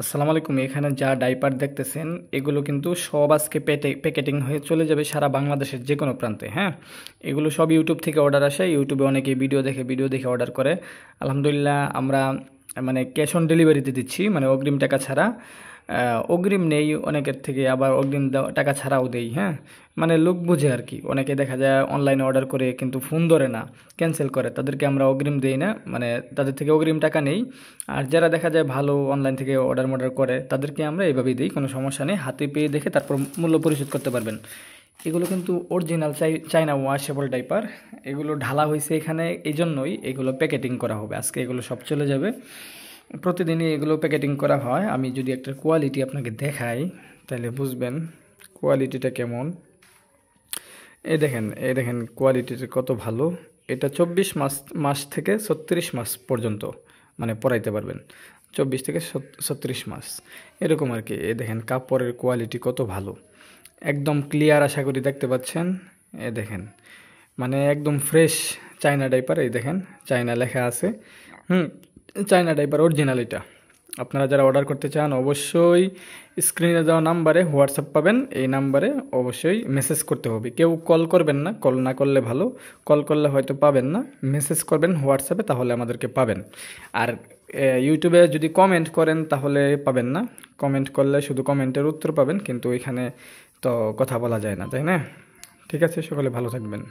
আসসালামু আলাইকুম। এখানে যা ডাইপার দেখতেছেন এগুলো কিন্তু সব আজকে প্যাকেটিং হয়ে চলে যাবে সারা বাংলাদেশের যে কোনো প্রান্তে। হ্যাঁ, এগুলো সব ইউটিউব থেকে অর্ডার আসে। ইউটিউবে অনেকে ভিডিও দেখে অর্ডার করে। আলহামদুলিল্লাহ আমরা মানে ক্যাশ অন ডেলিভারিতে দিচ্ছি, মানে অগ্রিম টাকা ছাড়া। অগ্রিম নেই অনেকের থেকে, আবার অগ্রিম টাকা ছাড়াও দেই। হ্যাঁ, মানে লোক বুঝে আর কি। অনেকে দেখা যায় অনলাইনে অর্ডার করে কিন্তু ফোন ধরে না, ক্যান্সেল করে, তাদেরকে আমরা অগ্রিম দেই না, মানে তাদের থেকে অগ্রিম টাকা নেই। আর যারা দেখা যায় ভালো অনলাইন থেকে অর্ডার করে তাদেরকে আমরা এইভাবেই দিই, কোনো সমস্যা নেই। হাতে পেয়ে দেখে তারপর মূল্য পরিশোধ করতে পারবেন। এগুলো কিন্তু অরিজিনাল চাইনা ওয়াশেবল ডাইপার। এগুলো ঢালা হয়েছে এখানে, এই জন্যই এগুলো প্যাকেটিং করা হবে। আজকে এগুলো সব চলে যাবে। প্রতিদিনই এগুলো প্যাকেটিং করা হয়। আমি যদি একটা কোয়ালিটি আপনাকে দেখাই তাহলে বুঝবেন কোয়ালিটিটা কেমন। এই দেখেন কোয়ালিটিটা কত ভালো। এটা 24 মাস থেকে 36 মাস পর্যন্ত মানে পরাইতে পারবেন। 24 থেকে 36 মাস এরকম আর কি। এই দেখেন কাপড়ের কোয়ালিটি কত ভালো, একদম ক্লিয়ার, আশা করি দেখতে পাচ্ছেন। এই দেখেন মানে একদম ফ্রেশ চায়না ডাইপার। এই দেখেন চায়না লেখা আছে। হুম, চায়না ডাইপার অরিজিনাল এটা। আপনারা যারা অর্ডার করতে চান অবশ্যই স্ক্রিনে দেওয়া নাম্বারে হোয়াটসঅ্যাপ পাবেন। এই নাম্বারে অবশ্যই মেসেজ করতে হবে। কেউ কল করবেন না, কল না করলে ভালো। কল করলে হয়তো পাবেন না, মেসেজ করবেন হোয়াটসঅ্যাপে, তাহলে আমাদেরকে পাবেন। আর ইউটিউবে যদি কমেন্ট করেন তাহলে পাবেন না। কমেন্ট করলে শুধু কমেন্টের উত্তর পাবেন, কিন্তু এখানে তো কথা বলা যায় না, তাই না? ঠিক আছে, সকলে ভালো থাকবেন।